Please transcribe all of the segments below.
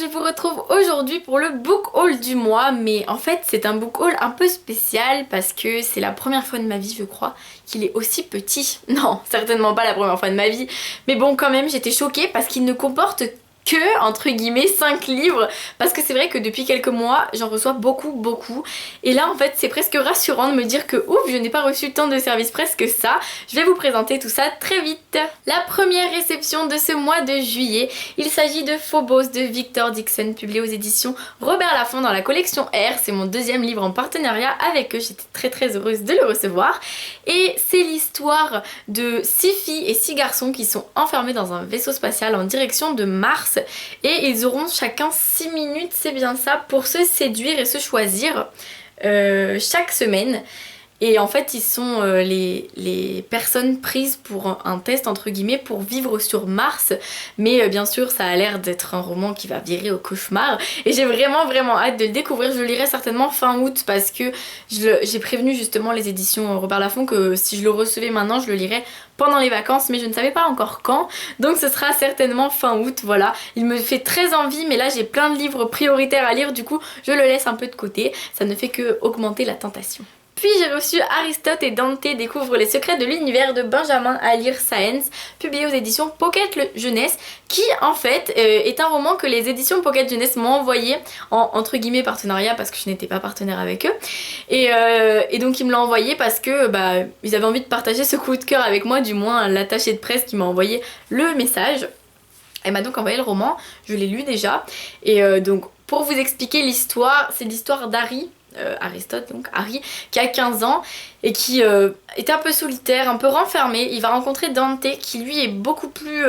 je vous retrouve aujourd'hui pour le book haul du mois, mais en fait c'est un book haul un peu spécial parce que c'est la première fois de ma vie je crois qu'il est aussi petit. Non, certainement pas la première fois de ma vie, mais bon quand même j'étais choquée parce qu'il ne comporte que, entre guillemets, 5 livres, parce que c'est vrai que depuis quelques mois j'en reçois beaucoup et là en fait c'est presque rassurant de me dire que ouf, je n'ai pas reçu tant de services presse que ça. Je vais vous présenter tout ça très vite. La première réception de ce mois de juillet, il s'agit de Phobos de Victor Dixon, publié aux éditions Robert Laffont dans la collection R. C'est mon deuxième livre en partenariat avec eux, j'étais très heureuse de le recevoir et c'est l'histoire de 6 filles et 6 garçons qui sont enfermés dans un vaisseau spatial en direction de Mars. Et ils auront chacun 6 minutes, c'est bien ça, pour se séduire et se choisir chaque semaine. Et en fait ils sont les personnes prises pour un test entre guillemets pour vivre sur Mars. Mais bien sûr ça a l'air d'être un roman qui va virer au cauchemar. Et j'ai vraiment hâte de le découvrir. Je le lirai certainement fin août parce que j'ai prévenu justement les éditions Robert Laffont que si je le recevais maintenant je le lirais pendant les vacances, mais je ne savais pas encore quand, donc ce sera certainement fin août. Voilà, il me fait très envie, mais là j'ai plein de livres prioritaires à lire, du coup je le laisse un peu de côté, ça ne fait que augmenter la tentation. Puis j'ai reçu Aristote et Dante découvrent les secrets de l'univers de Benjamin Alire Sáenz, publié aux éditions Pocket Jeunesse, qui en fait est un roman que les éditions Pocket Jeunesse m'ont envoyé en entre guillemets partenariat parce que je n'étais pas partenaire avec eux. Et donc ils me l'ont envoyé parce que ils avaient envie de partager ce coup de cœur avec moi, du moins l'attaché de presse qui m'a envoyé le message. Elle m'a donc envoyé le roman, je l'ai lu déjà. Et donc pour vous expliquer l'histoire, c'est l'histoire d'Harry. Aristote, donc Harry, qui a 15 ans et qui est un peu solitaire, un peu renfermé. Il va rencontrer Dante qui lui est beaucoup plus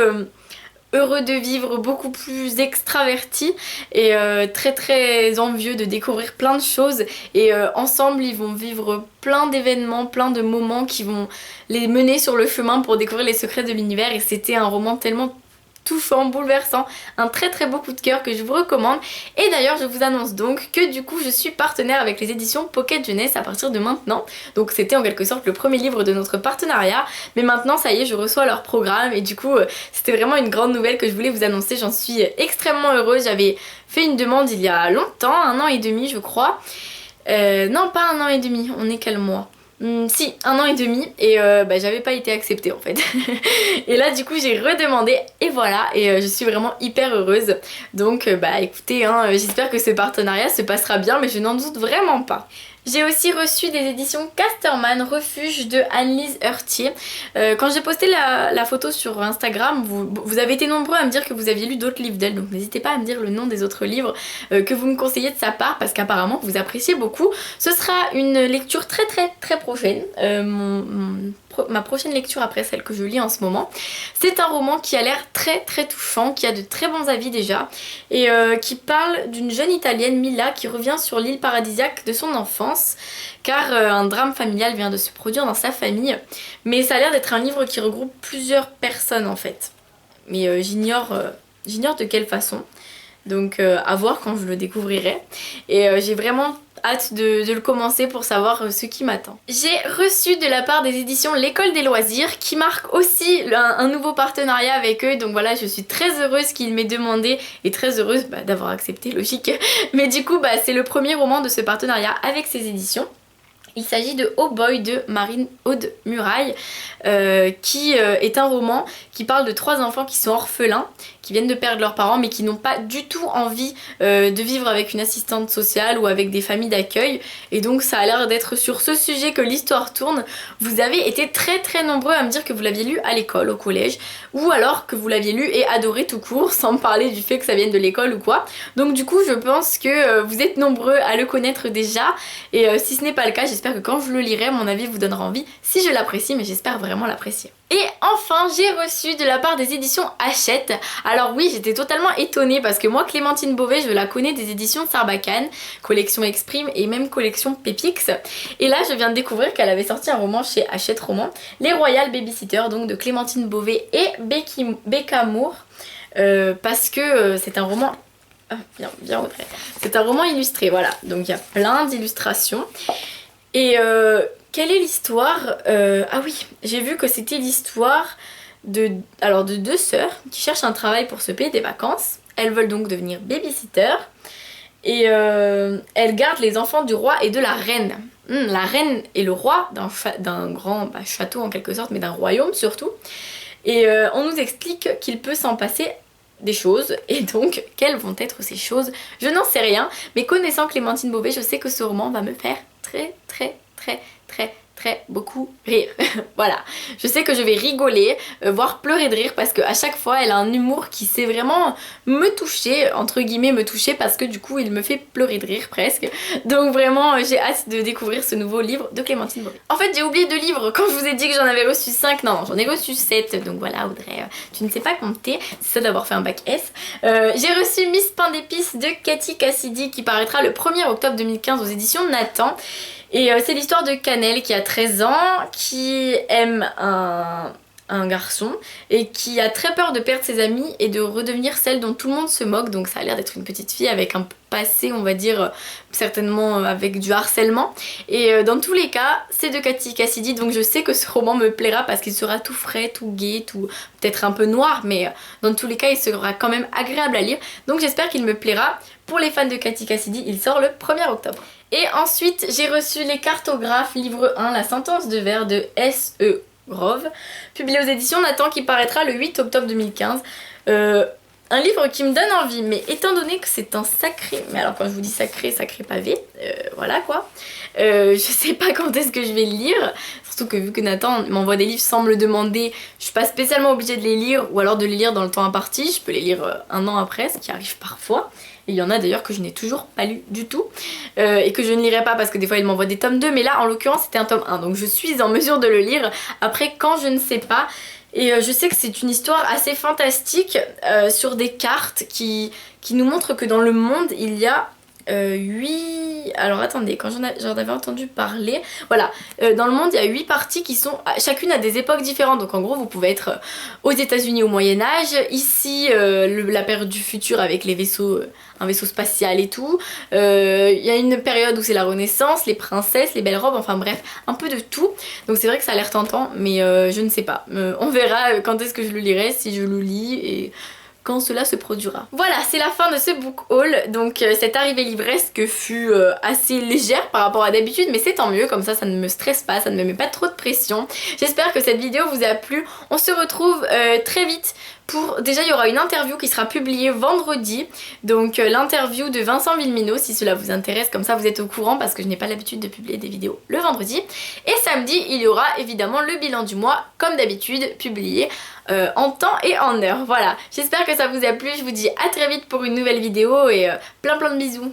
heureux de vivre, beaucoup plus extraverti et très envieux de découvrir plein de choses. Et ensemble ils vont vivre plein d'événements, plein de moments qui vont les mener sur le chemin pour découvrir les secrets de l'univers. Et c'était un roman tellement touchant, bouleversant, un très beau coup de cœur que je vous recommande. Et d'ailleurs je vous annonce donc que du coup je suis partenaire avec les éditions Pocket Jeunesse à partir de maintenant. Donc c'était en quelque sorte le premier livre de notre partenariat, mais maintenant ça y est, je reçois leur programme et du coup c'était vraiment une grande nouvelle que je voulais vous annoncer. J'en suis extrêmement heureuse. J'avais fait une demande il y a longtemps, 1 an et demi je crois. Non, pas 1 an et demi, on est quel mois ? Si, 1 an et demi et j'avais pas été acceptée en fait. Et là du coup j'ai redemandé et voilà, et je suis vraiment hyper heureuse. Donc écoutez, j'espère que ce partenariat se passera bien, mais je n'en doute vraiment pas. J'ai aussi reçu des éditions Casterman Refuge de Anne-Lise Heurtier. Quand j'ai posté la photo sur Instagram, vous avez été nombreux à me dire que vous aviez lu d'autres livres d'elle, donc n'hésitez pas à me dire le nom des autres livres que vous me conseillez de sa part, parce qu'apparemment vous appréciez beaucoup. Ce sera une lecture très prochaine, ma prochaine lecture après celle que je lis en ce moment. C'est un roman qui a l'air très touchant, qui a de très bons avis déjà, et qui parle d'une jeune italienne, Mila, qui revient sur l'île paradisiaque de son enfance car un drame familial vient de se produire dans sa famille. Mais ça a l'air d'être un livre qui regroupe plusieurs personnes en fait, mais j'ignore de quelle façon, donc à voir quand je le découvrirai. Et j'ai vraiment hâte de le commencer pour savoir ce qui m'attend. J'ai reçu de la part des éditions L'École des Loisirs, qui marque aussi un nouveau partenariat avec eux. Donc voilà, je suis très heureuse qu'il m'ait demandé et très heureuse d'avoir accepté, logique. Mais du coup c'est le premier roman de ce partenariat avec ces éditions. Il s'agit de Oh Boy de Marine Aude Muraille, qui est un roman qui parle de 3 enfants qui sont orphelins, qui viennent de perdre leurs parents mais qui n'ont pas du tout envie de vivre avec une assistante sociale ou avec des familles d'accueil. Et donc ça a l'air d'être sur ce sujet que l'histoire tourne. Vous avez été très nombreux à me dire que vous l'aviez lu à l'école, au collège, ou alors que vous l'aviez lu et adoré tout court, sans me parler du fait que ça vienne de l'école ou quoi. Donc du coup je pense que vous êtes nombreux à le connaître déjà, et si ce n'est pas le cas, j'espère que quand je le lirai, mon avis vous donnera envie, si je l'apprécie, mais j'espère vraiment l'apprécier. Et enfin, j'ai reçu de la part des éditions Hachette. Alors oui, j'étais totalement étonnée parce que moi, Clémentine Beauvais, je la connais des éditions Sarbacane, collection Exprime et même collection Pépix. Et là, je viens de découvrir qu'elle avait sorti un roman chez Hachette Roman, Les Royal Babysitters, donc de Clémentine Beauvais et Becca Moore, parce que c'est un roman... bien retrait. C'est un roman illustré, voilà. Donc il y a plein d'illustrations. Et quelle est l'histoire? Ah oui, j'ai vu que c'était l'histoire de 2 sœurs qui cherchent un travail pour se payer des vacances. Elles veulent donc devenir babysitter et elles gardent les enfants du roi et de la reine. La reine et le roi d'un grand château en quelque sorte, mais d'un royaume surtout. Et on nous explique qu'il peut s'en passer des choses, et donc quelles vont être ces choses, je n'en sais rien, mais connaissant Clémentine Beauvais, je sais que ce roman va me faire très beaucoup rire. Voilà, je sais que je vais rigoler, voire pleurer de rire, parce qu'à chaque fois elle a un humour qui sait vraiment me toucher, entre guillemets me toucher, parce que du coup il me fait pleurer de rire presque. Donc vraiment j'ai hâte de découvrir ce nouveau livre de Clémentine Beauvais. En fait j'ai oublié 2 livres, quand je vous ai dit que j'en avais reçu 5, non j'en ai reçu 7, donc voilà Audrey, tu ne sais pas compter, c'est ça d'avoir fait un bac S. J'ai reçu Miss Pain d'épices de Cathy Cassidy qui paraîtra le 1er octobre 2015 aux éditions Nathan. Et c'est l'histoire de Cannelle qui a 13 ans, qui aime un garçon et qui a très peur de perdre ses amis et de redevenir celle dont tout le monde se moque. Donc ça a l'air d'être une petite fille avec un passé, on va dire, certainement avec du harcèlement. Et dans tous les cas, c'est de Cathy Cassidy, donc je sais que ce roman me plaira parce qu'il sera tout frais, tout gai, tout peut-être un peu noir, mais dans tous les cas, il sera quand même agréable à lire. Donc j'espère qu'il me plaira. Pour les fans de Cathy Cassidy, il sort le 1er octobre. Et ensuite, j'ai reçu Les Cartographes, livre 1, La sentence de verre de S.E. Grove, publié aux éditions Nathan, qui paraîtra le 8 octobre 2015. Un livre qui me donne envie, mais étant donné que c'est un sacré... Mais alors quand je vous dis sacré, sacré pavé, voilà quoi. Je sais pas quand est-ce que je vais le lire, surtout que vu que Nathan m'envoie des livres sans me le demander, je suis pas spécialement obligée de les lire, ou alors de les lire dans le temps imparti, je peux les lire 1 an après, ce qui arrive parfois. Et il y en a d'ailleurs que je n'ai toujours pas lu du tout et que je ne lirai pas parce que des fois il m'envoie des tomes 2, mais là en l'occurrence c'était un tome 1, donc je suis en mesure de le lire. Après quand je ne sais pas, et je sais que c'est une histoire assez fantastique sur des cartes qui nous montrent que dans le monde il y a 8... Alors attendez, quand j'en avais entendu parler, voilà, dans le monde il y a 8 parties qui sont chacune à des époques différentes. Donc en gros vous pouvez être aux États-Unis au Moyen-Âge, ici la période du futur avec les vaisseaux, un vaisseau spatial et tout. Il y a une période où c'est la Renaissance, les princesses, les belles robes, enfin bref, un peu de tout. Donc c'est vrai que ça a l'air tentant, mais je ne sais pas. On verra quand est-ce que je le lirai, si je le lis et quand cela se produira. Voilà, c'est la fin de ce book haul. Donc cette arrivée livresque fut assez légère par rapport à d'habitude, mais c'est tant mieux, comme ça ne me stresse pas, ça ne me met pas trop de pression. J'espère que cette vidéo vous a plu. On se retrouve très vite pour... Déjà il y aura une interview qui sera publiée vendredi, donc l'interview de Vincent Villemino, si cela vous intéresse, comme ça vous êtes au courant parce que je n'ai pas l'habitude de publier des vidéos le vendredi. Et samedi il y aura évidemment le bilan du mois, comme d'habitude, publié en temps et en heure. Voilà, j'espère que ça vous a plu, je vous dis à très vite pour une nouvelle vidéo et plein de bisous.